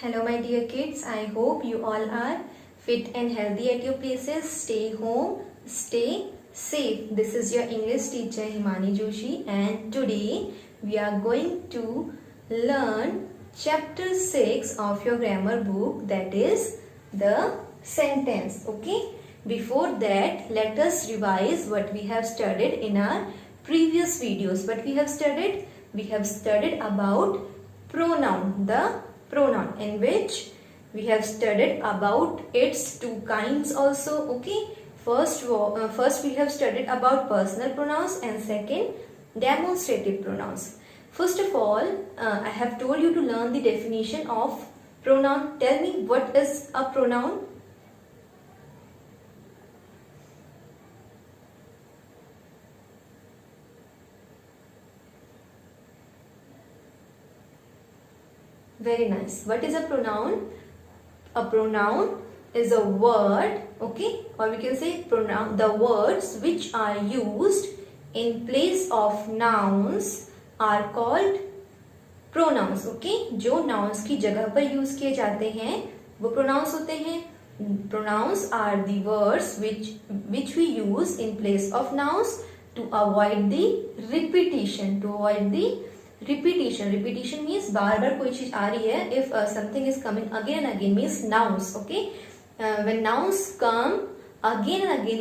Hello my dear kids, I hope you all are fit and healthy at your places. Stay home, stay safe. This is your English teacher Himani Joshi and today we are going to learn chapter 6 of your grammar book, that is the sentence. Okay, before that let us revise what we have studied in our previous videos. What we have studied? We have studied about pronoun, the pronoun, in which we have studied about its two kinds also. Okay, first we have studied about personal pronouns and second demonstrative pronouns. First of all, I have told you to learn the definition of pronoun. Tell me, what is a pronoun? Very nice. What is a pronoun? A pronoun is a word, okay, or we can say pronoun, the words which are used in place of nouns are called pronouns. Okay, जो nouns की जगह पर use किए जाते हैं वो pronouns होते हैं. Pronouns are the words which we use in place of nouns to avoid the repetition. Repetition means बार बार कोई चीज आ रही है. If something is coming again and again means nouns. Okay, when nouns come again and again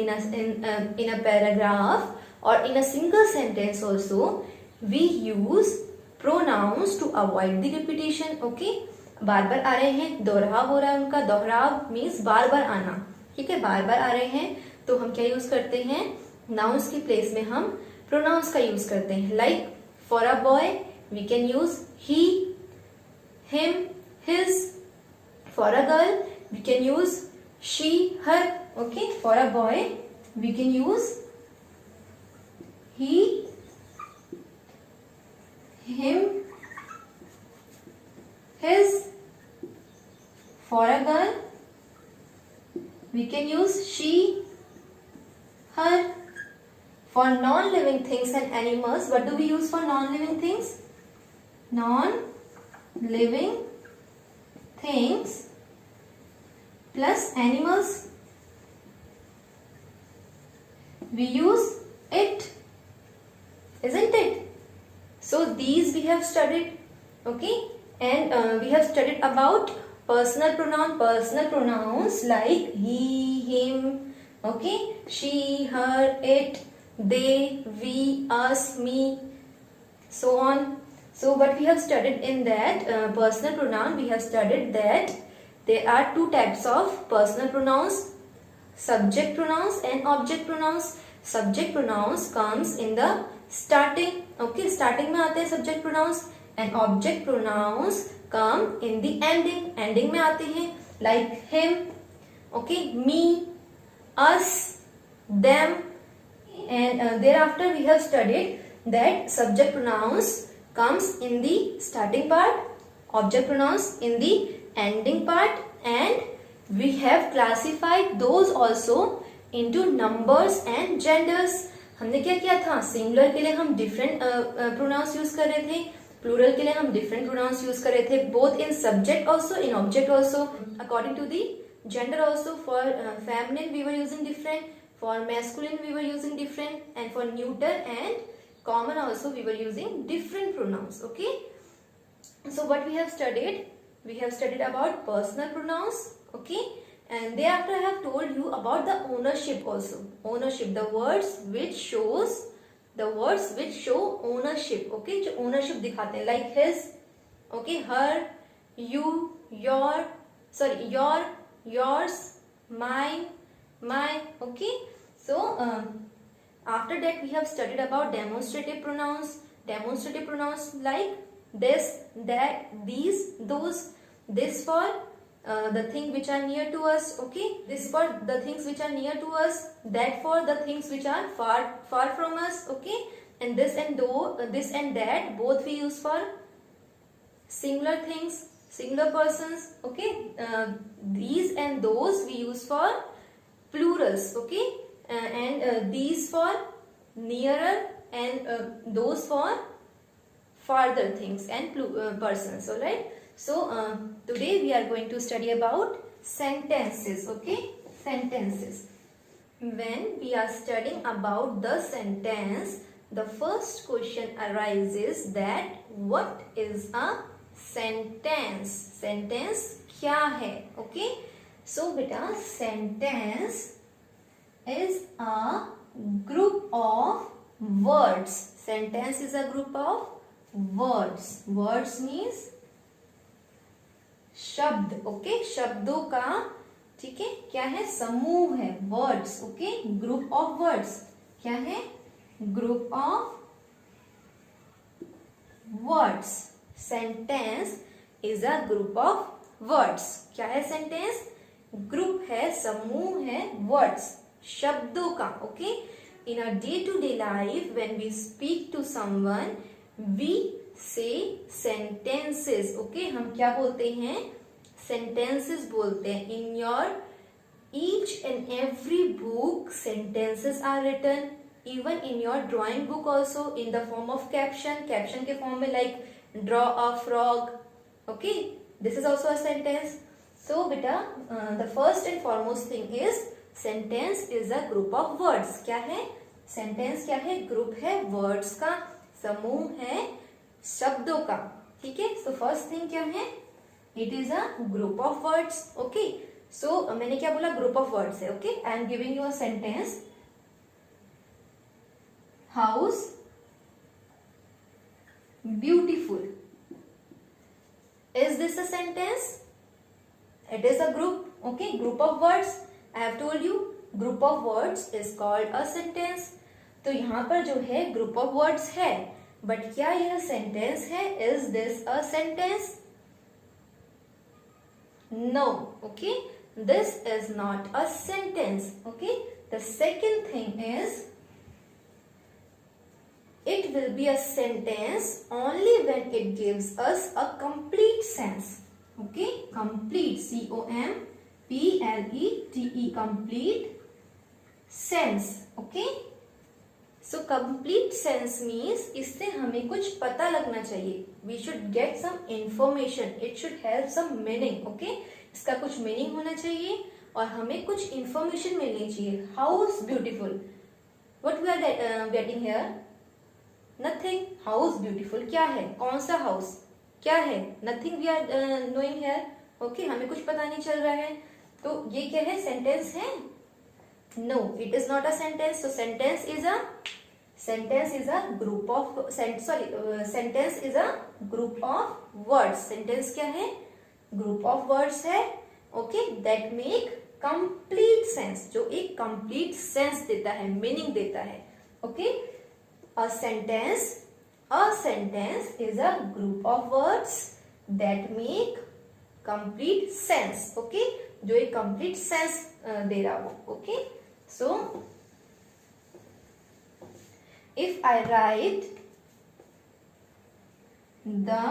in a paragraph or in a single sentence also, we use pronouns to avoid the repetition. Okay, बार बार आ रहे हैं, दोहराव हो रहा है उनका. दोहराव means बार बार आना. ठीक है, बार बार आ रहे हैं तो हम क्या यूज करते हैं? nouns की प्लेस में हम pronouns का यूज करते हैं. Like for a boy we can use he, him, his. For a girl we can use she, her. Okay, for a boy we can use he, him, his. For a girl we can use she, her. For non-living things and animals, what do we use for non-living things? Non-living things plus animals, we use it, isn't it? So these we have studied. Okay, and we have studied about personal pronouns like he, him. Okay, she, her, it, they, we, us, me, so on. So what we have studied in that personal pronoun, we have studied that there are two types of personal pronouns: subject pronouns and object pronouns. Subject pronouns comes in the starting. Okay, starting में आते हैं subject pronouns, and object pronouns come in the ending. Ending में आते हैं like him, okay, me, us, them. And thereafter we have studied that subject pronouns comes in the starting part, object pronouns in the ending part, and we have classified those also into numbers and genders. हमने क्या किया था? Singular के लिए हम different pronounce use कर रहे थे, प्लूरल के लिए हम डिफरेंट प्रोनाउंस यूज कर रहे थे, both in subject also, in object also, according to the gender also. For feminine we were using different, for masculine we were using different, and for neuter and common also we were using different pronouns. Okay, so what we have studied? We have studied about personal pronouns. Okay, and thereafter I have told you about the ownership also. Ownership, the words which show ownership. Okay, जो ownership दिखाते हैं, like his, okay, her, you, your, yours, mine, okay. So after that we have studied about demonstrative pronouns. Demonstrative pronouns like this, that, these, those. This for the thing which are near to us. Okay, this for the things which are near to us, that for the things which are far from us. Okay, and this and that both we use for singular things, singular persons. Okay, these and those we use for plurals. Okay, and these for nearer, and those for farther things and persons. All right, So today we are going to study about sentences. Okay, sentences. When we are studying about the sentence, the first question arises that what is a sentence? Sentence क्या है? Okay, so beta, sentence is a group of words. Sentence is a group of words. Words means शब्द. Okay, शब्दों का, ठीक है, क्या है, समूह है. Words. Okay, group of words. क्या है? Group of words. Sentence is a group of words. क्या है सेंटेंस? ग्रुप है, समूह है, वर्ड्स, शब्दों का. Okay, in a day to day life when we speak to someone we say sentences. Okay, हम क्या बोलते हैं? सेंटेंसेस बोलते हैं. In your each and every book sentences are written. Even in your drawing book also in the form of caption. Caption के फॉर्म में like draw a frog. Okay, this is also a sentence. So बेटा, the first and foremost thing is sentence is a group of words. क्या है? Sentence क्या है? Group है, words का समूह है, शब्दों का. ठीक है, सो फर्स्ट थिंग क्या है? It is a group of words. Okay, so मैंने क्या बोला? ग्रुप ऑफ वर्ड्स है. Okay, I am giving you a sentence. House beautiful. Is this a sentence? It is a group. Okay, group of words. I have told you group of words is called a sentence. तो यहां पर जो है group of words है, but क्या यह sentence है? Is this a sentence? No. Okay, this is not a sentence. Okay, the second thing is it will be a sentence only when it gives us a complete sense. Okay, complete, C-O-M-P-L-E-T-E, complete sense. Okay, so complete sense means इससे हमें कुछ पता लगना चाहिए. We should get some information. It should have some meaning. Okay, इसका कुछ meaning होना चाहिए और हमें कुछ information मिलनी चाहिए. House beautiful. What we are getting here? Nothing. House beautiful क्या है? कौन सा हाउस? क्या है? Nothing we are knowing here. Okay, हमें कुछ पता नहीं चल रहा है. तो ये क्या है? सेंटेंस है? No, it is not a sentence. So sentence is a group of sentence is a group of words. Sentence क्या है? ग्रुप ऑफ वर्ड्स है. Okay, that make complete sense, जो एक कंप्लीट सेंस देता है, मीनिंग देता है. Okay, A sentence is a group of words that make complete sense. Okay, जो एक complete sense दे रहा हो. Okay, so if I write the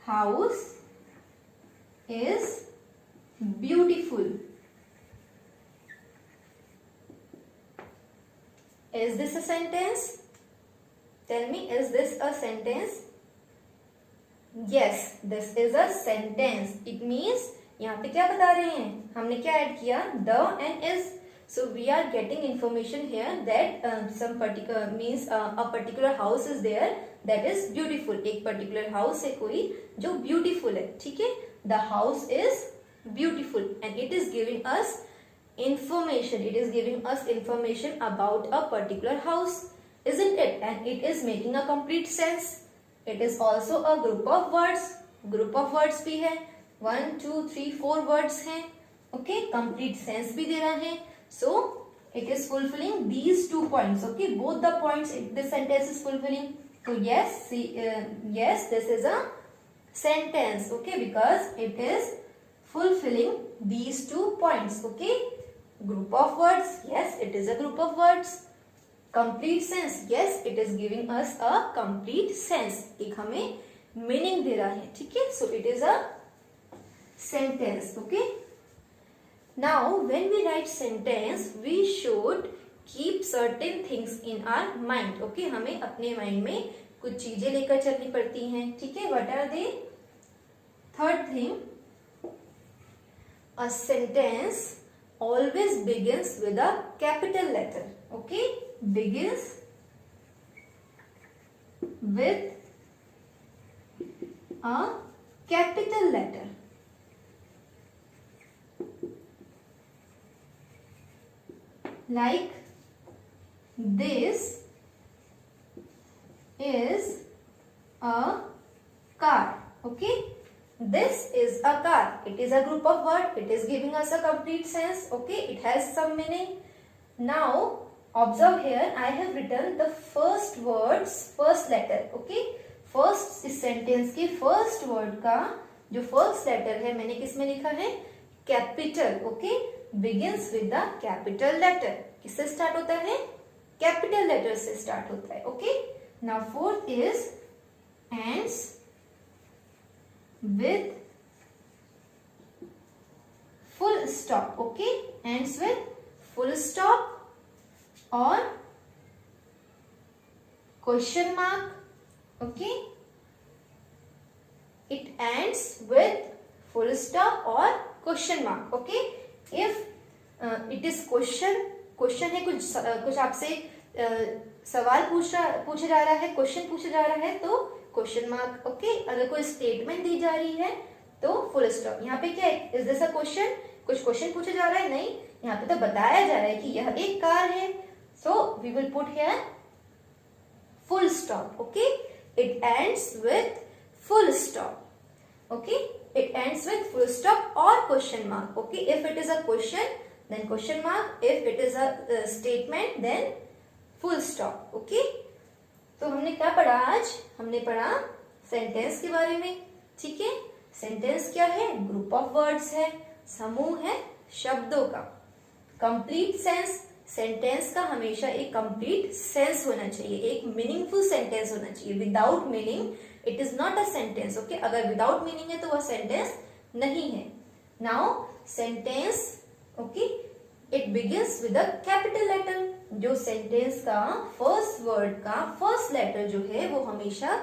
house is beautiful, is this a sentence? Tell me, is this a sentence? Yes, this is a sentence. It means यहाँ पे क्या बता रहे हैं? हमने क्या ऐड किया? The and is. So we are getting information here that some particular means a particular house is there that is beautiful. एक particular house है कोई जो beautiful है. ठीक है? The house is beautiful and it is giving us information. It is giving us information about a particular house. Isn't it? And it is making a complete sense. It is also a group of words. Group of words भी है. 1, 2, 3, 4 words हैं. Okay, complete sense भी दे रहा है. So it is fulfilling these 2 points. Okay, both the points this sentence is fulfilling. So yes, yes, this is a sentence. Okay, because it is fulfilling these 2 points. Okay, group of words. Yes, it is a group of words. Complete sense. Yes, it is giving us a complete sense. एक हमें meaning दे रहा है. ठीक है, so it is a sentence. Okay, now when we write sentence we should keep certain things in our mind. Okay, हमें अपने mind में कुछ चीजें लेकर चलनी पड़ती हैं. ठीक है, what are they? Third thing, a sentence always begins with a capital letter. Okay, begins with a capital letter. Like this is a car. Okay, this is a car. It is a group of words. It is giving us a complete sense. Okay, it has some meaning. Now observe here, I have written the first words, first letter. Okay, first इस sentence के first word का जो first letter है मैंने किस में लिखा है, capital. Okay, begins with the capital letter. किससे स्टार्ट होता है, कैपिटल लेटर से स्टार्ट होता है. Okay, now fourth is ends with full stop. Okay, ends with full stop और question mark. Okay, it ends with full stop or question mark. Okay, if it is question है, कुछ आपसे सवाल पूछा जा रहा है, क्वेश्चन पूछा जा रहा है तो क्वेश्चन मार्क. ओके, अगर कोई स्टेटमेंट दी जा रही है तो फुल स्टॉप. यहाँ पे क्या है, इज दिस अ क्वेश्चन, कुछ क्वेश्चन पूछा जा रहा है, नहीं, यहाँ पे तो बताया जा रहा है कि यह एक कार है. So we will put here full stop. Okay, it ends with full stop. Okay, it ends with full stop or question mark. Okay, if it is a question then question mark, if it is a statement then full stop. Okay, तो हमने क्या पढ़ा आज, हमने पढ़ा sentence के बारे में. ठीक है, सेंटेंस क्या है, ग्रुप ऑफ वर्ड्स है, समूह है शब्दों का. कंप्लीट सेंस, सेंटेंस का हमेशा एक कंप्लीट सेंस होना चाहिए, एक मीनिंगफुल सेंटेंस होना चाहिए. Without meaning it is not a sentence. Okay, अगर विदाउट मीनिंग है तो वह सेंटेंस नहीं है. Now sentence, okay, it begins with a capital letter. जो सेंटेंस का फर्स्ट वर्ड का फर्स्ट लेटर जो है वो हमेशा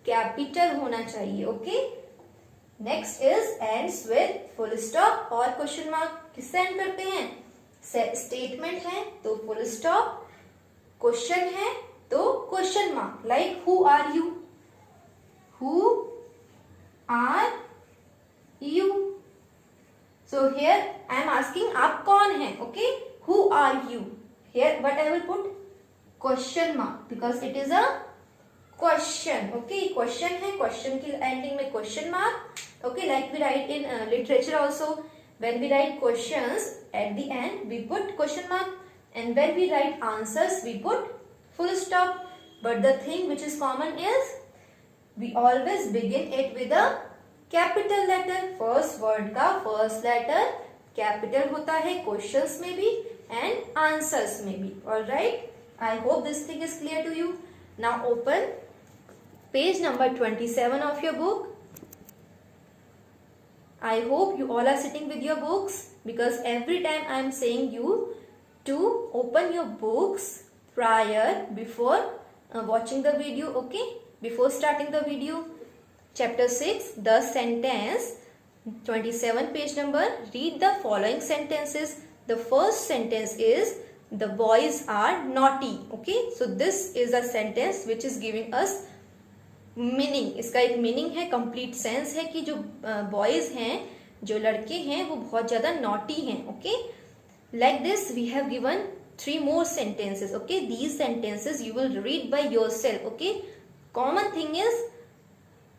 कैपिटल होना चाहिए. Okay, next is ends with full stop और क्वेश्चन मार्क. किससे एंड करते हैं, स्टेटमेंट है तो फुल स्टॉप, क्वेश्चन है तो question mark. Like who are you, who are you. So here I am asking आप कौन है. Okay, who are you. Here what I will put, question mark, because it is a question. Okay, question है, question की ending में question mark. Okay, like we write in literature also, when we write questions at the end we put question mark, and when we write answers we put full stop. But the thing which is common is we always begin it with a capital letter. first word का first letter capital होता है, questions में भी and answers में भी. all right, I hope this thing is clear to you. now open page number 27 of your book. I hope you all are sitting with your books, because every time I am saying you to open your books before watching the video. Okay, before starting the video. Chapter 6, the sentence, 27 page number. Read the following sentences. The first sentence is the boys are naughty. Okay, so this is a sentence which is giving us meaning. इसका एक meaning है, complete sense है कि जो boys हैं, जो लड़के हैं वो बहुत ज्यादा नॉटी हैं. Okay, like this we have given 3 more sentences. Okay, these sentences you will read by yourself. Okay, common thing is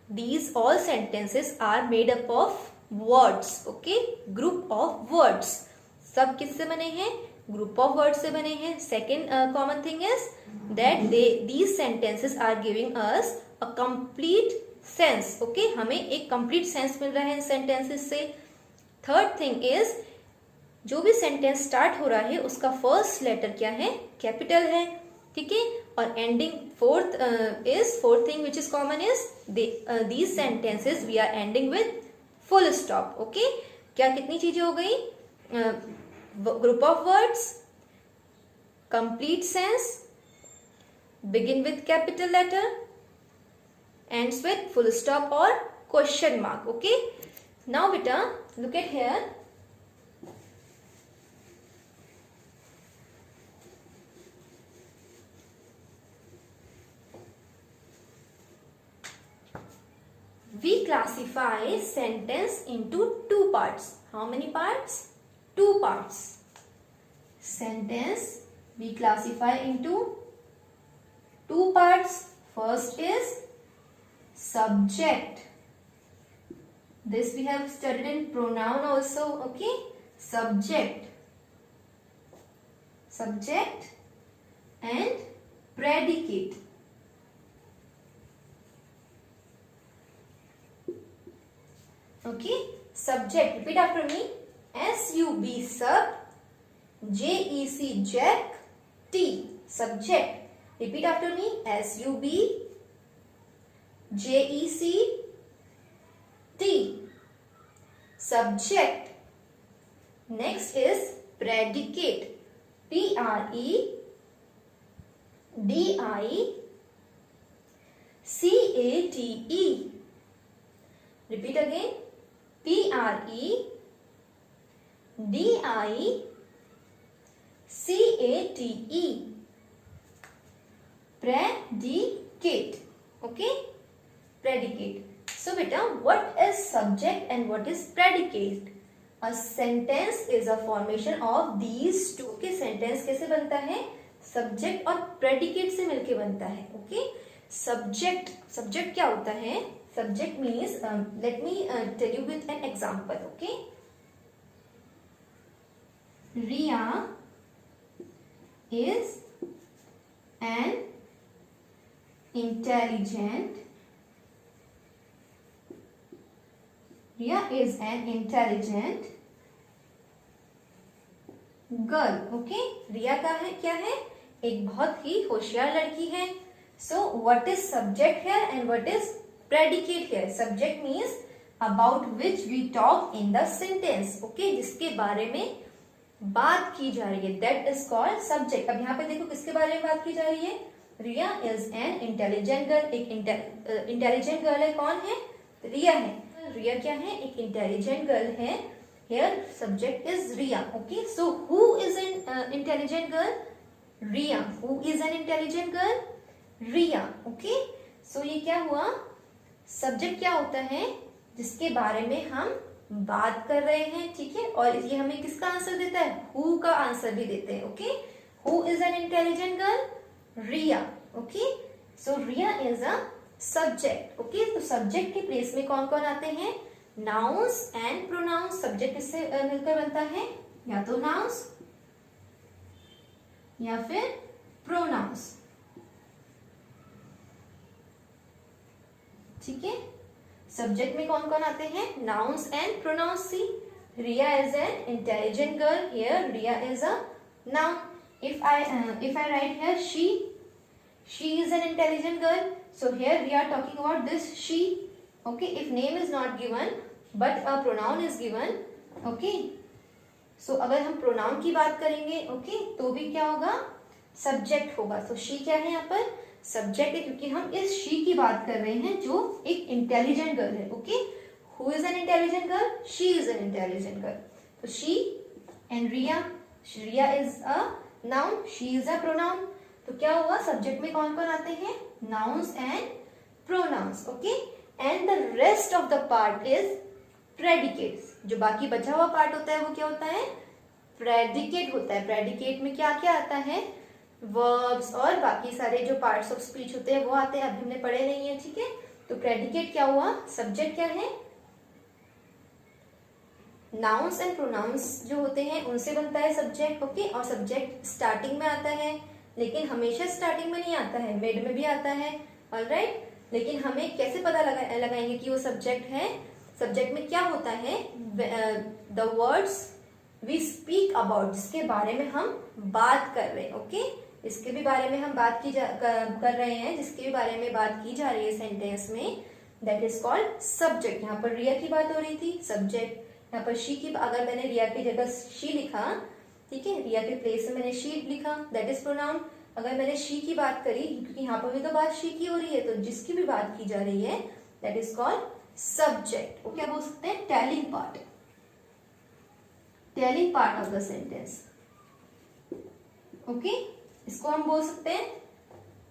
these all sentences are made up of words. Okay, group of words. सब किससे बने हैं, group of word से बने हैं. Second common thing is that these sentences are giving us a complete sense. Okay, हमें एक complete sense मिल रहा है इन सेंटेंसेस से. थर्ड थिंग इज जो भी सेंटेंस स्टार्ट हो रहा है उसका फर्स्ट लेटर क्या है, कैपिटल है. ठीक है, और ending fourth thing which is common is these sentences we are ending with full stop. Okay, क्या कितनी चीजें हो गई, group of words, complete sense, begin with capital letter, ends with full stop or question mark. Okay, now beta look at here. We classify sentence into two parts. How many parts? Two parts. Sentence we classify into two parts. First is subject. This we have studied in pronoun also. Okay, subject. Subject and predicate. Okay, subject. Repeat after me. SUB sub. JEC jack. T subject. Repeat after me. SUB JEC T subject. Next is predicate. PREDICATE. Repeat again. PREDICATE. Predicate. Okay, predicate. So beta, what is subject and what is predicate? A sentence is a formation of these two. Okay, sentence कैसे बनता है? Subject और predicate से मिलके बनता है. Okay, subject क्या होता है? Subject means, let me tell you with an example. Okay, Riya is an intelligent girl. Okay, Riya का है क्या है? एक बहुत ही होशियार लड़की है. So what is subject here and what is predicate here? Subject means about which we talk in the sentence. Okay, जिसके बारे में बात की जा रही है, दैट इज कॉल्ड सब्जेक्ट. अब यहाँ पे देखो किसके बारे में बात की जा रही है? Riya is an intelligent girl. एक इंटेलिजेंट गर्ल है. कौन है? रिया है. रिया क्या है? एक इंटेलिजेंट गर्ल है. Here subject is Riya. Okay, so who is an intelligent girl? Riya. Who is an intelligent girl? Riya. Okay, so ये क्या हुआ? Subject क्या होता है? जिसके बारे में हम बात कर रहे हैं. ठीक है, और ये हमें किसका आंसर देता है? Who का आंसर भी देते हैं. Okay, who is an intelligent girl? Riya. Okay, so Riya is a subject. Okay, तो subject के प्लेस में कौन कौन आते हैं? Nouns and pronounce. सब्जेक्ट किससे मिलकर बनता है? या तो नाउन्स या फिर प्रोनाउंस. ठीक है, सब्जेक्ट में कौन कौन आते हैं? Nouns and pronouns. See, Riya is an intelligent girl. Here Riya is a noun. If I write here she is an intelligent girl, so here we are talking about this she. Okay, if name is not given but a pronoun is given. Okay, so अगर हम pronoun की बात करेंगे, okay, तो भी क्या होगा? subject होगा. तो she क्या है यहाँ पर? subject है, क्योंकि हम इस she की बात कर रहे हैं जो एक intelligent girl है. Okay, who is an intelligent girl? She is an intelligent girl. तो she and Riya is a noun, she is a pronoun. तो क्या हुआ? सब्जेक्ट में कौन कौन आते हैं? Nouns and pronouns. Okay, and the rest of the part is predicates. जो बाकी बचा हुआ पार्ट होता है वो क्या होता है? प्रेडिकेट होता है. प्रेडिकेट में क्या क्या आता है? वर्ब्स और बाकी सारे जो पार्ट्स ऑफ स्पीच होते हैं वो आते हैं. अभी हमने पढ़े नहीं है. ठीक है, तो प्रेडिकेट क्या हुआ? सब्जेक्ट क्या है? नाउन्स एंड प्रोनाउंस जो होते हैं उनसे बनता है सब्जेक्ट. ओके, और सब्जेक्ट स्टार्टिंग में आता है, लेकिन हमेशा स्टार्टिंग में नहीं आता है, मिड में भी आता है. ऑलराइट, लेकिन हमें कैसे पता लगाएंगे कि वो सब्जेक्ट है? सब्जेक्ट में क्या होता है? The words we speak about, जिसके बारे में हम बात कर रहे हैं. ओके, इसके भी बारे में हम बात कर रहे हैं, जिसके भी बारे में बात की जा रही है सेंटेंस में, दैट इज कॉल्ड सब्जेक्ट. यहाँ पर रिया की बात हो रही थी, सब्जेक्ट. यहाँ पर शी की, अगर मैंने रिया की जगह शी लिखा, ठीक है, रिया के प्लेस में मैंने शी लिखा, दैट इज प्रोनाउन. अगर मैंने शी की बात करी, क्योंकि यहाँ पर भी तो बात शी की हो रही है, तो जिसकी भी बात की जा रही है that is called subject. Okay, क्या बोल सकते हैं? telling part. telling part of the sentence. Okay, इसको हम बोल सकते हैं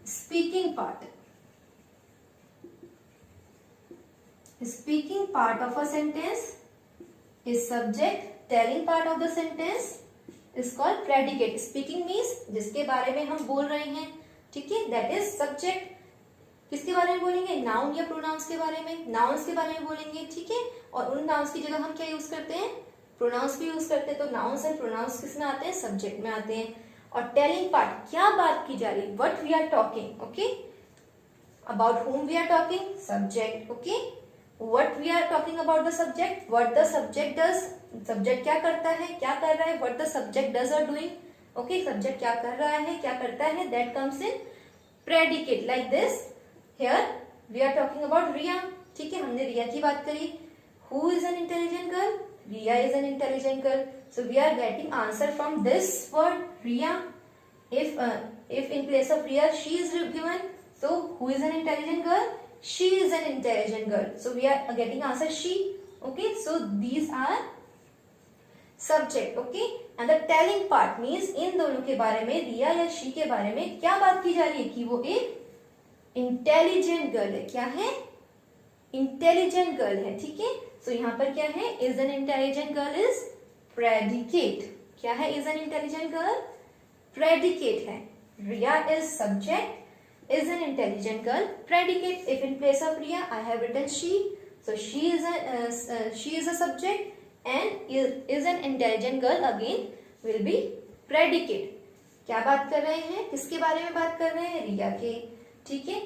speaking part. Speaking part of a sentence is subject. telling part of the sentence is called predicate. Speaking means जिसके बारे में हम बोल रहे हैं, ठीक है, that is subject. किसके बारे में बोलेंगे? नाउन या प्रोनाउंस के बारे में. नाउन्स के बारे में बोलेंगे, ठीक है, और उन नाउन्स की जगह हम क्या यूज करते हैं? प्रोनाउंस भी यूज करते हैं. तो नाउन्स एंड प्रोनाउंस किस में आते हैं? सब्जेक्ट में आते हैं. और टेलिंग पार्ट, क्या बात की जा रही, what we are talking. Okay, about whom we are talking, subject. okay, what we are talking about the subject, what the subject does, subject क्या करता है, क्या कर रहा है, what the subject does or doing. okay, subject क्या कर रहा है, क्या करता है, that comes in predicate. like this, here we are talking about Riya. ठीक है, हमने रिया की बात करी. who is an intelligent girl? Riya is an intelligent girl. so we are getting answer from this word Riya. if in place of Riya she is given, so who is an intelligent girl? She is an intelligent girl. so we are getting answer she. okay, so these are subject. okay, and the telling part means इन दोनों के बारे में, रिया या she के बारे में क्या बात की जा रही है कि वो एक इंटेलिजेंट गर्ल है. क्या है? इंटेलिजेंट गर्ल है. ठीक है, सो यहाँ पर क्या है? Is an intelligent girl is predicate. क्या है? Is an intelligent girl predicate है. Riya is subject, is an intelligent girl predicate. if in place of Riya I have written she, so she is a subject and is an intelligent girl again will be predicate. क्या बात कर रहे हैं? किसके बारे में बात कर रहे हैं? रिया के. ठीक है,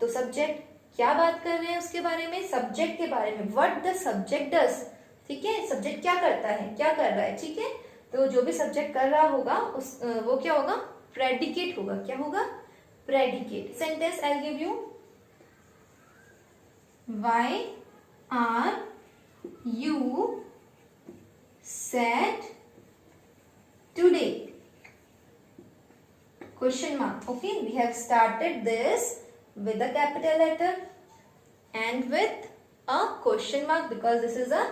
तो सब्जेक्ट क्या बात कर रहे हैं उसके बारे में? सब्जेक्ट के बारे में. what the subject does. ठीक है, सब्जेक्ट क्या करता है, क्या कर रहा है. ठीक है, तो जो भी सब्जेक्ट कर रहा होगा उस वो क्या होगा? प्रेडिकेट होगा. क्या होगा? predicate. sentence I'll give you. why are you sad today? question mark. okay, we have started this with a capital letter and with a question mark because this is a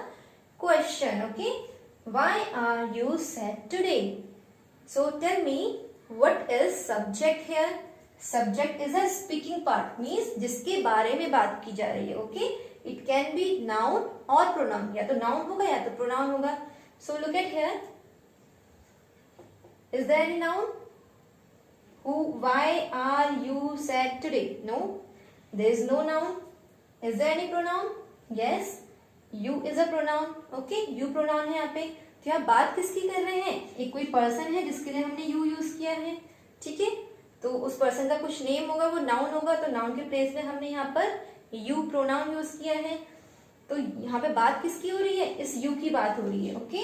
question. okay, why are you sad today? so tell me, what is subject here? subject is a speaking part, means जिसके बारे में बात की जा रही है. Okay, it can be noun और pronoun. या तो नाउन होगा या तो प्रोनाउन होगा. So look at here, is there any noun? who, why are you sad today? no, there is no noun. is there any pronoun? yes, you is a pronoun. okay, you pronoun है यहाँ पे. तो यहाँ बात किसकी कर रहे हैं? एक कोई पर्सन है जिसके लिए हमने you यूज किया है. ठीक है, तो उस पर्सन का कुछ नेम होगा, वो नाउन होगा, तो नाउन के प्लेस में हमने यहाँ पर यू प्रोनाउन यूज किया है. तो यहाँ पे बात किसकी हो रही है? इस यू की बात हो रही है. Okay,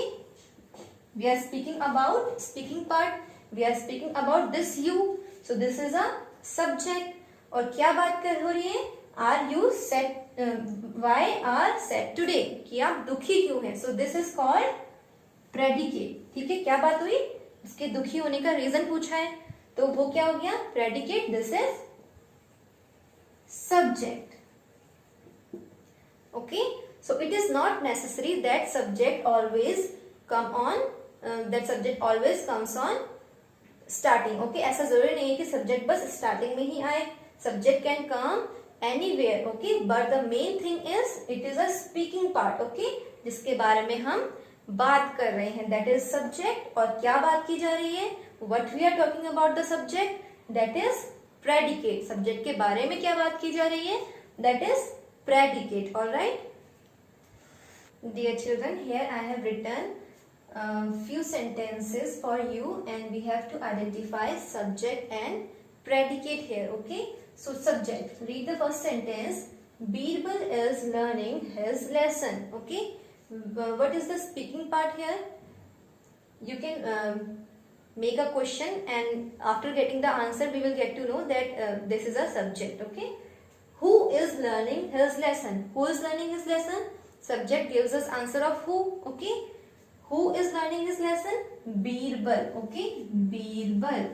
we are speaking about speaking part, we are speaking about this you. So this is a subject. और क्या बात कर हो रही है? Are you sad, why are sad today, कि आप दुखी क्यों हैं. So this is called predicate. ठीक है, क्या बात हुई? इसके दुखी होने का रीजन पूछा है, तो वो क्या हो गया? Predicate. This is subject. Okay, so it is not necessary that subject always come on, that subject always comes on starting. Okay, ऐसा जरूरी नहीं है कि सब्जेक्ट बस स्टार्टिंग में ही आए. Subject can come anywhere. Okay, but the main thing is it is a speaking part. Okay, जिसके बारे में हम बात कर रहे हैं, दैट इज सब्जेक्ट. और क्या बात की जा रही है? what we are talking about the subject, that is predicate. subject के बारे में क्या बात की जा रही है? that is predicate. all right, dear children, here I have written few sentences for you and we have to identify subject and predicate here. okay, so subject, read the first sentence. Birbal is learning his lesson. okay, what is the speaking part here? you can make a question and after getting the answer we will get to know that this is a subject. okay, who is learning his lesson? who is learning his lesson? subject gives us answer of who. okay, who is learning his lesson? Birbal. okay, Birbal,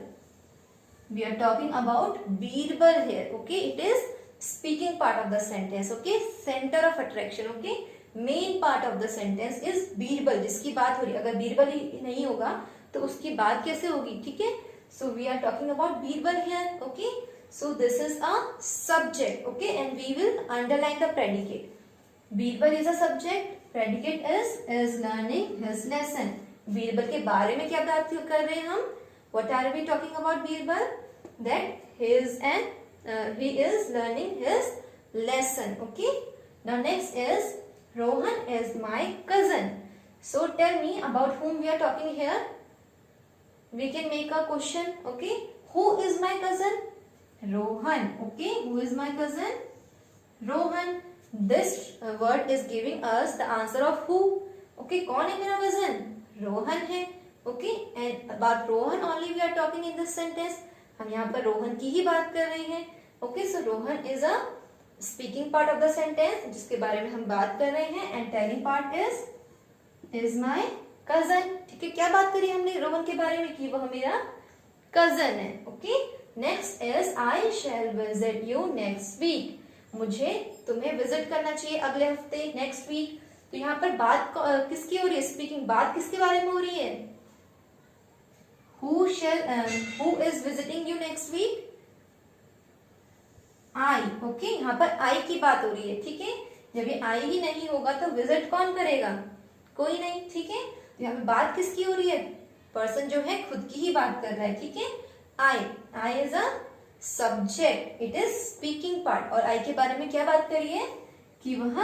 we are talking about Birbal here. okay, it is speaking part of the sentence. Okay, center of attraction. Okay, main part of the sentence is Birbal, जिसकी बात हो रही है. अगर बीरबल ही नहीं होगा तो उसकी बात कैसे होगी. ठीक है, so we are talking about Birbal here. Okay, so this is a subject. Okay, and we will underline the predicate. Birbal is a subject, predicate is learning his lesson. Birbal के बारे में क्या बात कर रहे हैं हम. What are we talking about Birbal? That he is learning his lesson. Okay, now next is Rohan is my cousin. So tell me about whom we are talking here. We can make a question. Okay, who is my cousin? Rohan. Okay, who is my cousin? Rohan. This word is giving us the answer of who. Okay, कौन है मेरा cousin? Rohan है. Okay, and about Rohan only we are talking in this sentence. हम यहाँ पर रोहन की ही बात कर रहे हैं. Okay, so Rohan is a speaking part of the sentence, जिसके बारे में हम बात कर रहे हैं, and telling part is my cousin. ठीक है, क्या बात करी हमने रोहन के बारे में कि वह मेरा cousin है. Okay, next is I shall visit you next week. मुझे तुम्हें विजिट करना चाहिए अगले हफ्ते, नेक्स्ट वीक. तो यहाँ पर बात किसकी हो रही है, स्पीकिंग, बात किसके बारे में हो रही है. who is visiting you next week? I. Okay, यहाँ पर I की बात हो रही है. ठीक है, जब ये I ही नहीं होगा तो विजिट कौन करेगा, कोई नहीं. ठीक है, तो यहाँ पे बात किसकी हो रही है, पर्सन जो है खुद की ही बात कर रहा है. ठीक है, I is a subject, it is speaking part. और I के बारे में क्या बात करिए कि वह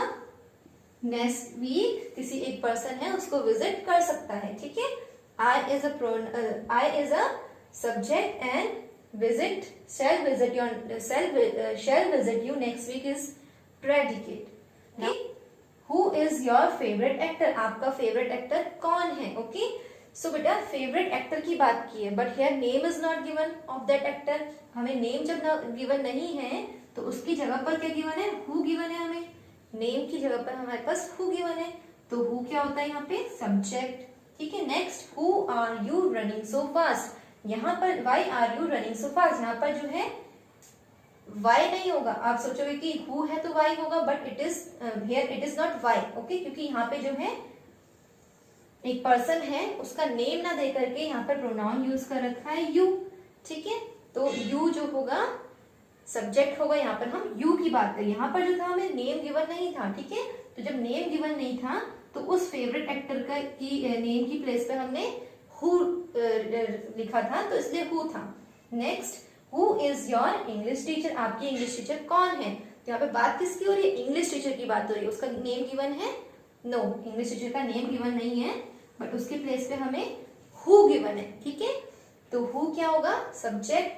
नेक्स्ट वीक किसी एक पर्सन है उसको विजिट कर सकता है. ठीक है, I is a subject and shall visit you next week is predicate. Okay, who is your favorite actor? आपका favorite actor कौन है. Okay, so बेटा favorite actor की बात की है, but here name is not given of that actor. हमें name जब given नहीं है तो उसकी जगह पर क्या given है, who given है. हमें name की जगह पर हमारे पास who given है, तो who क्या होता है यहाँ पे, subject. ठीक है, next who are you running so fast. यहाँ पर why are you running so fast, यहाँ पर जो है why नहीं होगा. आप सोचोगे कि who है तो why होगा, but it is here it is not why. Okay, क्योंकि यहाँ पे जो है एक पर्सन है उसका नेम ना दे करके यहाँ पर प्रोनाउन यूज कर रखा है you. ठीक है, तो you जो होगा सब्जेक्ट होगा. यहाँ पर हम you की बात करें. यहाँ पर जो था हमें नेम गिवन नहीं था. ठीक है, तो जब नेम गिवन नहीं था तो उस फेवरेट एक्टर का की नेम की प्लेस पे हमने हु लिखा था, तो इसलिए हु था. Next, who is your English teacher. आपकी इंग्लिश टीचर कौन है. तो यहाँ पे बात किसकी हो रही है, इंग्लिश टीचर की बात हो रही है. उसका नेम गिवन है, नो, इंग्लिश टीचर का नेम गिवन नहीं है, बट उसके प्लेस पे हमें हु गिवन है. ठीक है, तो हु क्या होगा, subject.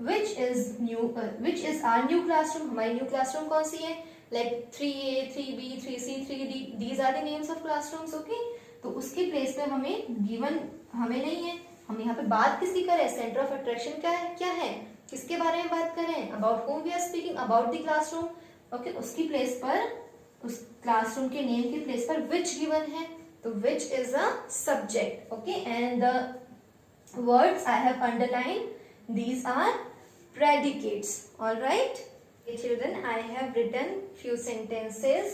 Which is our new classroom. हमारी न्यू क्लासरूम कौन सी है, like 3A, 3B, 3C, 3D, these are the names of classrooms. Okay, तो उसके प्लेस पे हमें गिवन हमें नहीं है. हम यहाँ पे बात किसकी कर रहे हैं, सेंटर ऑफ अट्रैक्शन क्या है, किसके बारे में बात कर रहे हैं, about whom we are speaking, about the classroom. Okay, उसकी प्लेस पर, उस क्लासरूम के नेम की प्लेस पर which गिवन है, तो which is a subject. Okay, and the words I have underlined, these are predicates. All right. Children, I have written few sentences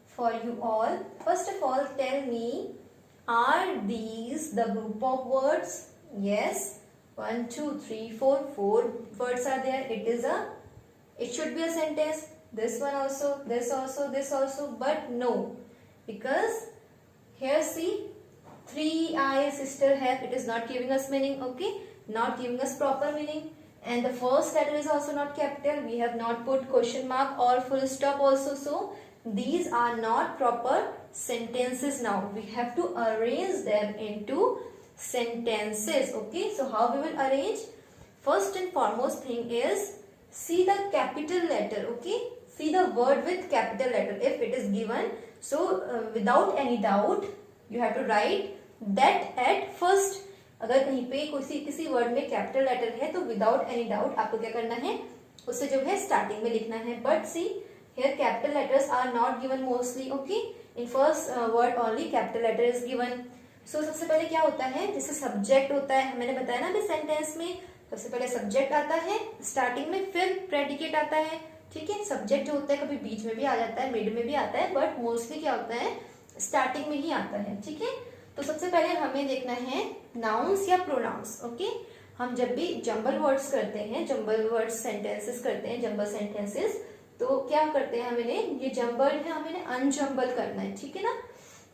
for you all. First of all, tell me, are these the group of words? Yes, 1 2 3 4 words are there. It should be a sentence. This one also, this also, this also, but no, because here see 3I sister have, it is not giving us meaning. Okay, not giving us proper meaning. And the first letter is also not capital. We have not put question mark or full stop also. So these are not proper sentences. Now we have to arrange them into sentences. Okay, so how we will arrange? First and foremost thing is, see the capital letter. Okay, see the word with capital letter if it is given. So without any doubt you have to write that at first. अगर कहीं पे किसी word में capital letter है तो without any doubt आपको क्या करना है, उसे जो है स्टार्टिंग में लिखना है. But see here capital letters are not given mostly. Okay, in first word only capital letter is given. So सबसे पहले क्या होता है, जैसे सब्जेक्ट होता है, मैंने बताया ना अभी सेंटेंस में, सबसे पहले सब्जेक्ट आता है स्टार्टिंग में, फिर प्रेडिकेट आता है. ठीक है। सब्जेक्ट जो होता है कभी बीच में भी आ जाता है, मिड में भी आता है, बट मोस्टली क्या होता है स्टार्टिंग में ही आता है। ठीक है, तो सबसे पहले हमें देखना है नाउन्स या प्रोनाउंस। ओके, हम जब भी जंबल वर्ड्स करते हैं, जंबल वर्ड्स सेंटेंसेस करते हैं, जंबल सेंटेंसेस, तो क्या करते हैं हमें, ये जंबल है हमें अनजंबल करना है। ठीक है ना,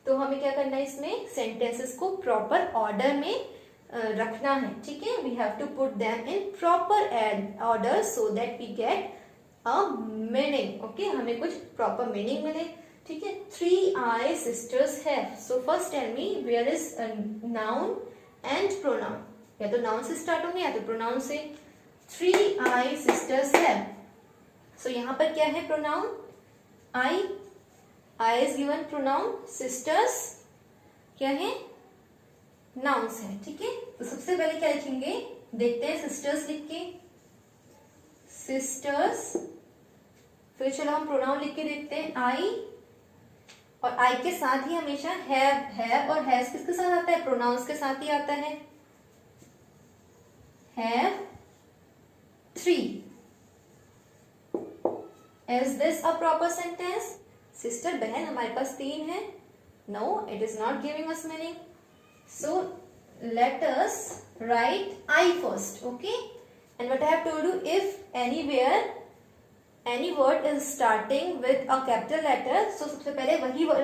तो हमें क्या करना है, इसमें सेंटेंसेस को प्रॉपर ऑर्डर में रखना है। ठीक है, we have to put them in proper order so that we get a meaning. Okay, हमें कुछ प्रॉपर मीनिंग मिले। ठीक है, 3 I sisters have। So first tell me where is noun and pronoun. या तो नाउन से स्टार्ट होंगे या तो प्रोनाउन से। 3 I sisters have। सो यहाँ पर क्या है pronoun, I is given pronoun, sisters क्या है, नाउन्स है। ठीक है, तो सबसे पहले क्या लिखेंगे, देखते हैं सिस्टर्स लिख के, सिस्टर्स। फिर चलो हम प्रोनाउन लिख के देखते हैं, I, और I के साथ ही हमेशा हैव और हैज किसके साथ आता है, प्रोनाउंस के साथ ही आता है। Have 3। Is this a proper sentence? Sister बहन हमारे पास 3 है। No, it is not giving us meaning. So let us write I first. Okay, and what I have told you, if anywhere any word is starting with a capital letter, so सबसे पहले वही word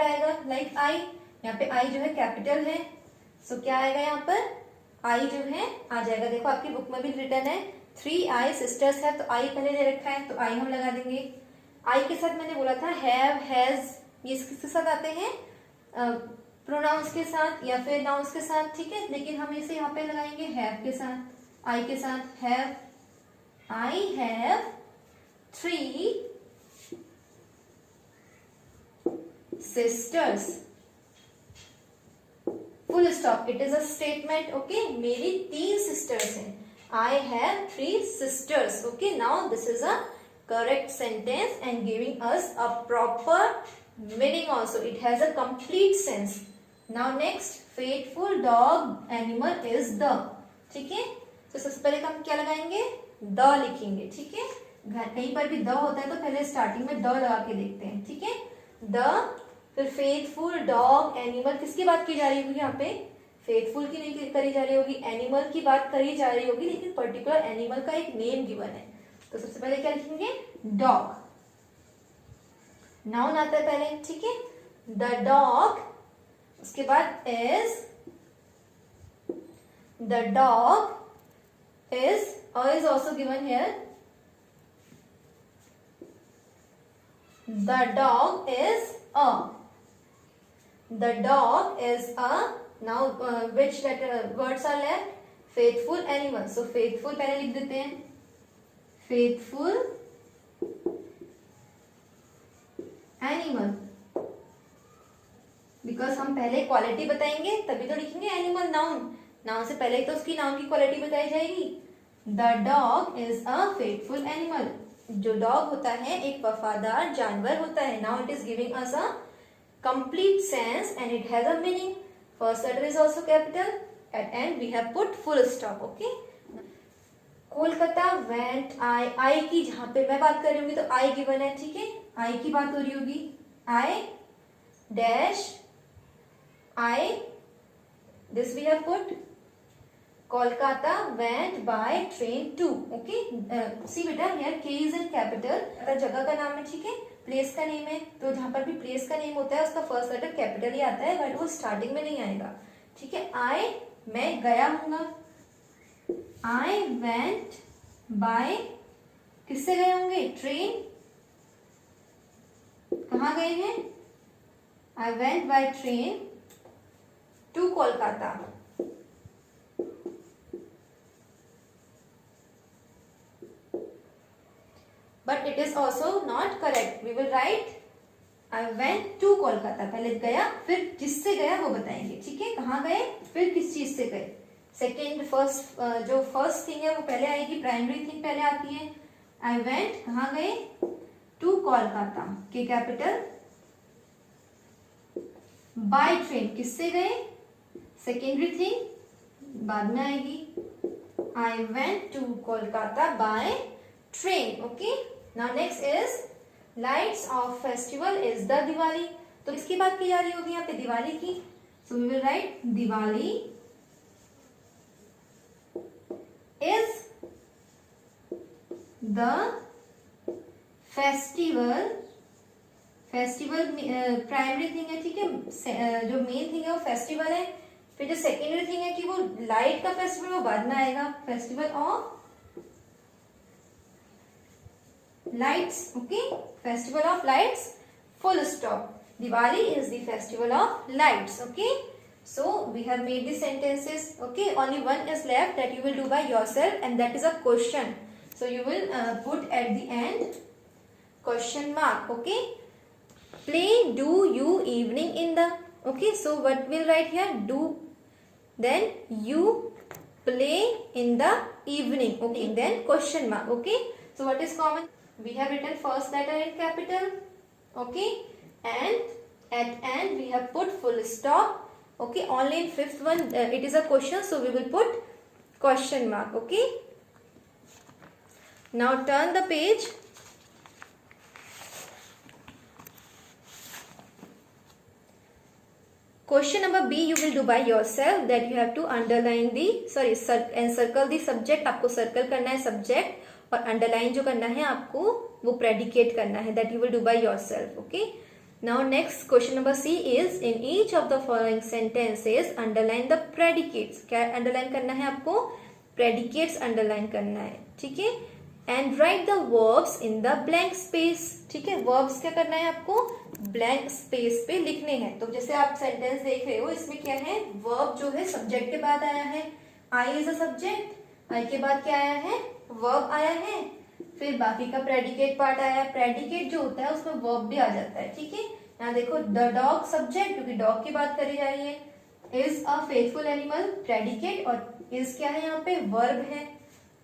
आएगा, like I। यहाँ पे I जो है capital है, so क्या आएगा यहाँ पर, I जो है आ जाएगा। देखो आपकी बुक में भी रिटर्न है 3 I sisters है, तो I पहले दे रखा है, तो I हम लगा देंगे। I के साथ मैंने बोला था have, has, ये किसके साथ आते हैं, प्रोनाउंस के साथ या फिर नाउन्स के साथ। ठीक है, लेकिन हम इसे यहाँ पे लगाएंगे हैव के साथ, आई के साथ। Have, I have 3 sisters, full stop. It is a statement. Okay, मेरी 3 सिस्टर्स हैं। I have 3 sisters. Okay, now this is a correct sentence and giving us a proper meaning also. It has a complete sense. Now next, faithful dog animal is the। ठीक है, तो सबसे पहले हम क्या लगाएंगे, द लिखेंगे। ठीक है, कहीं पर भी द होता है तो पहले स्टार्टिंग में द लगा के देखते हैं। ठीक है, द, फिर फेथफुल डॉग एनिमल। किसकी बात की जा रही होगी यहाँ पे, फेथफुल की नहीं करी जा रही होगी, एनिमल की बात करी जा रही होगी, लेकिन पर्टिकुलर एनिमल का एक नेम गिवन है। तो सबसे पहले क्या लिखेंगे, डॉग। नाउन आता है पहले। ठीक है, द डॉग, उसके बाद is, the dog is also given here. The dog is a, the dog is a. Now which letter words are left, faithful animal. So faithful पहले लिख देते हैं, फेथफुल एनिमल, बिकॉज हम पहले क्वालिटी बताएंगे तभी तो लिखेंगे एनिमल। नाउन से पहले तो उसकी नाउन की क्वालिटी बताई जाएगी। The dog is a faithful animal. जो डॉग होता है एक वफादार जानवर होता है। Now it is giving us a complete sense and it has a meaning. First letter is also capital, at end we have put full stop. Okay, Kolkata went I की जहां पे मैं बात कर रही होगी तो आई गिवन है। ठीक है, आई की बात हो रही होगी, I dash I, this we have put. Kolkata went by train to. Okay, see बेटा हियर के इज इन कैपिटल, जगह का नाम है। ठीक है, प्लेस का नेम है, तो जहां पर भी प्लेस का नेम होता है उसका फर्स्ट लेटर कैपिटल ही आता है, बट वो स्टार्टिंग में नहीं आएगा। ठीक है, आई मैं गया हूंगा, आई वेंट बाय, किससे गए होंगे, ट्रेन। कहाँ गए हैं, I went by train to Kolkata. But it is also not correct. We will write I went to Kolkata, पहले गया फिर जिससे गया वो बताएंगे। ठीक है, कहाँ गए फिर किस चीज से गए। सेकेंड फर्स्ट, जो फर्स्ट थिंग है वो पहले आएगी, प्राइमरी थिंग पहले आती है। आई वेंट कहाँ गए, टू कोलकाता के कैपिटल, बाय ट्रेन किससे गए, सेकेंडरी थिंग बाद में आएगी। I went to Kolkata by train. Okay, now next is lights of festival is the Diwali. तो किसकी बात की जा रही होगी यहाँ पे? दिवाली की। So we will write Diwali is the festival. Festival primary thing है, ठीक है, जो मेन थिंग है वो फेस्टिवल है। फिर जो सेकेंडरी थिंग है कि वो लाइट का फेस्टिवल, वो बाद में आएगा, festival of lights. Okay, festival of lights, full stop. Diwali is the festival of lights. Okay, so we have made the sentences. Okay, only one is left that you will do by yourself, and that is a question. So you will put at the end question mark. Okay, play, do, you, evening in the. Okay, so what will write here? Do, then you play in the evening. Okay, then question mark. Okay, so what is common? We have written first letter in capital. Okay, and at end we have put full stop. Okay, only in fifth one it is a question, so we will put question mark. Okay, now turn the page. Question number B you will do by yourself, that you have to underline the and circle the subject. आपको circle करना है subject, और underline जो करना है आपको वो predicate करना है, that you will do by yourself. Okay, now next question number C is in each of the following sentences underline the predicates. क्या अंडरलाइन करना है आपको? प्रेडिकेट्स अंडरलाइन करना है, ठीक है. And write the verbs in the blank space. ठीक है, वर्ब्स क्या करना है आपको? ब्लैंक स्पेस पे लिखने हैं. तो जैसे आप सेंटेंस देख रहे हो, इसमें क्या है? वर्ब जो है सब्जेक्ट के बाद आया है, आई इज अ सब्जेक्ट, आई के बाद क्या आया है? वर्ब आया है, फिर बाकी का प्रेडिकेट पार्ट आया है. प्रेडिकेट जो होता है उसमें वर्ब भी आ जाता है, ठीक है. यहाँ देखो, द डॉग सब्जेक्ट, क्योंकि डॉग की बात करी जा रही है. Is a faithful animal predicate, और इज क्या है यहाँ पे? वर्ब है.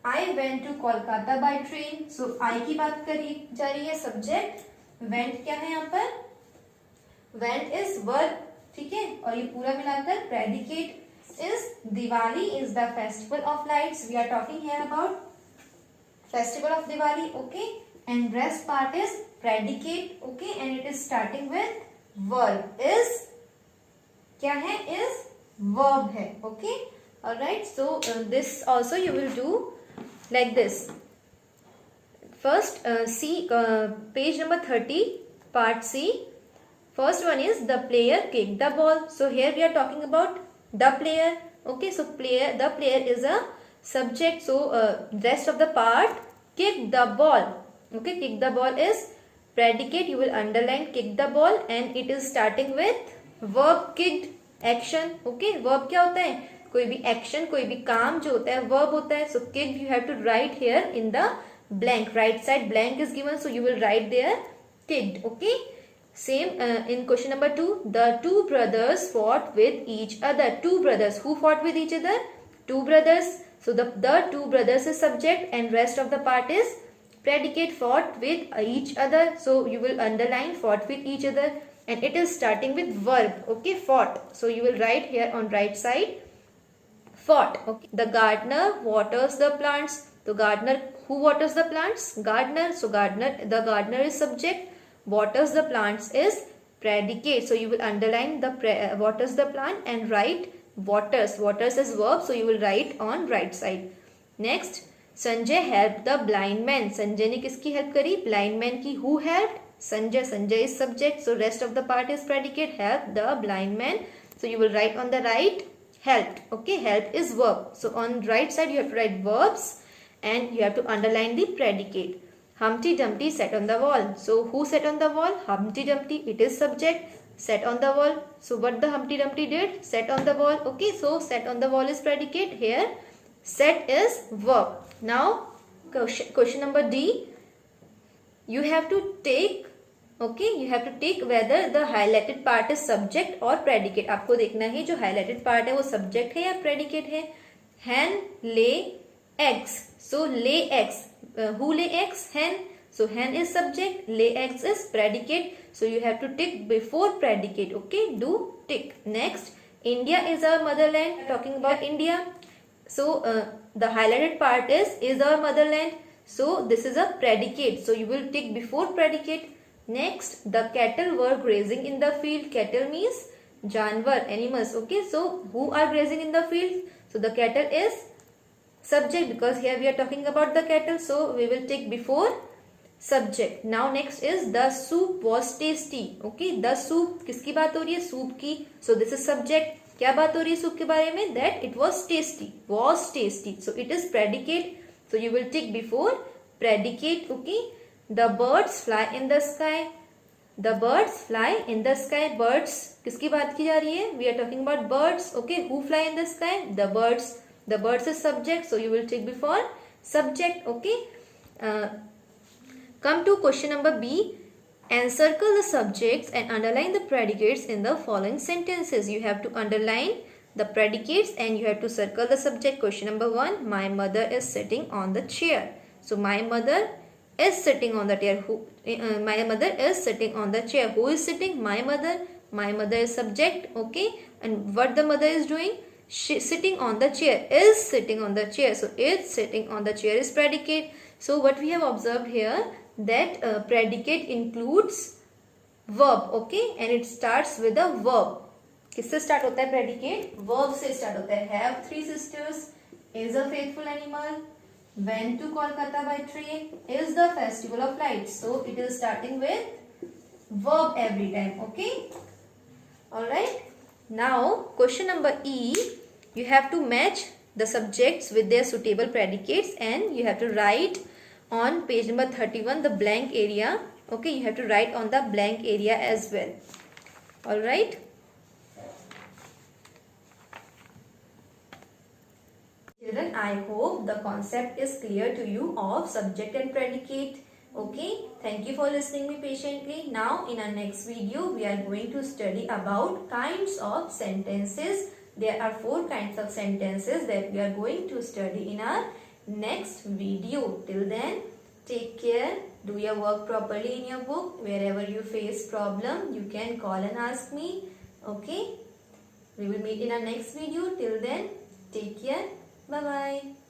I went to Kolkata by train, so I की बात करी जा रही है, सब्जेक्ट. वेंट क्या है यहाँ पर? वेंट इज वर्ब, ठीक है. और ये पूरा मिलाकर predicate is Diwali is the festival of lights. We are talking here about festival of Diwali. Okay, and rest part is predicate. Okay, and it is starting with verb. Is क्या है? Is verb है. Okay, alright. So this also you will do like this. First see page number 30, part C. First one is the player kicked the ball. So here we are talking about the player. Okay, so the player is a subject, so rest of the part, kick the ball. Okay, kick the ball is predicate. You will underline kick the ball, and it is starting with verb kicked, action. Okay, verb क्या होता है? कोई भी action, कोई भी काम जो होता है verb होता है. So kicked you have to write here in the blank, right side blank is given, so you will write there kicked. Okay, same in question number 2, the two brothers fought with each other. Two brothers, who fought with each other? Two brothers. So the two brothers is subject, and rest of the part is predicate, fought with each other. So you will underline fought with each other, and it is starting with verb. Okay, fought. So you will write here on right side fought. Okay, the gardener waters the plants. So gardener, who waters the plants? Gardener. So gardener, the gardener is subject, waters the plants is predicate. So you will underline the waters the plant and write waters. Waters is verb, so you will write on right side. Next, Sanjay helped the blind man. Sanjay ने किसकी help करी? Blind man की. Who helped? Sanjay. Sanjay is subject, so rest of the part is predicate, help the blind man. So you will write on the right helped. Okay, helped is verb. So on right side you have to write verbs, and you have to underline the predicate. Humpty Dumpty sat on the wall. So who sat on the wall? Humpty Dumpty. It is subject. Sat on the wall. So what the Humpty Dumpty did? Sat on the wall. Okay, so sat on the wall is predicate. Here sat is verb. Now question number D. You have to take, okay, you have to take whether the highlighted part is subject or predicate. आपको देखना है जो highlighted part है वो subject है या predicate है. Hen lay eggs. So lay eggs. Who lay eggs? Hen. So hen is subject, lay eggs is predicate. So you have to tick before predicate. Okay, do tick. Next, India is our motherland. Talking about India. So the highlighted part is our motherland. So this is a predicate. So you will tick before predicate. Next, the cattle were grazing in the field. Cattle means janwar, animals. Okay, so who are grazing in the field? So the cattle is subject, because here we are talking about the cattle. So we will tick before subject. Now next is the soup was tasty. Okay, the soup, किसकी बात हो रही है? soup की. So this is subject. क्या बात हो रही है soup के बारे में? That it was tasty. Was tasty. So it is predicate. So you will tick before predicate. Okay. The birds fly in the sky. The birds fly in the sky. Birds, किसकी बात की जा रही है? We are talking about birds. Okay. Who fly in the sky? The birds. The birds is subject. So you will tick before subject. Okay. Come to question number B. Encircle the subjects and underline the predicates in the following sentences. You have to underline the predicates and you have to circle the subject. Question number 1. My mother is sitting on the chair. So my mother is sitting on the chair. My mother is sitting on the chair. Who is sitting? My mother. My mother is subject. Okay. And what the mother is doing? She sitting on the chair. Is sitting on the chair. So is sitting on the chair is predicate. So what we have observed here, that predicate includes verb. Okay. And it starts with a verb. किससे start होता है predicate? Verb से start होता है. Have 3 sisters. Is a faithful animal. Went to Kolkata by train. Is the festival of lights. So it is starting with verb every time. Okay. Alright. Now question number E. You have to match the subjects with their suitable predicates and you have to write on page number 31 the blank area. Okay. You have to write on the blank area as well. Alright. Children, I hope the concept is clear to you of subject and predicate. Okay, thank you for listening me patiently. Now in our next video, we are going to study about kinds of sentences. There are 4 kinds of sentences that we are going to study in our next video. Till then, take care. Do your work properly in your book. Wherever you face problem, you can call and ask me. Okay, we will meet in our next video. Till then, take care. Bye-bye.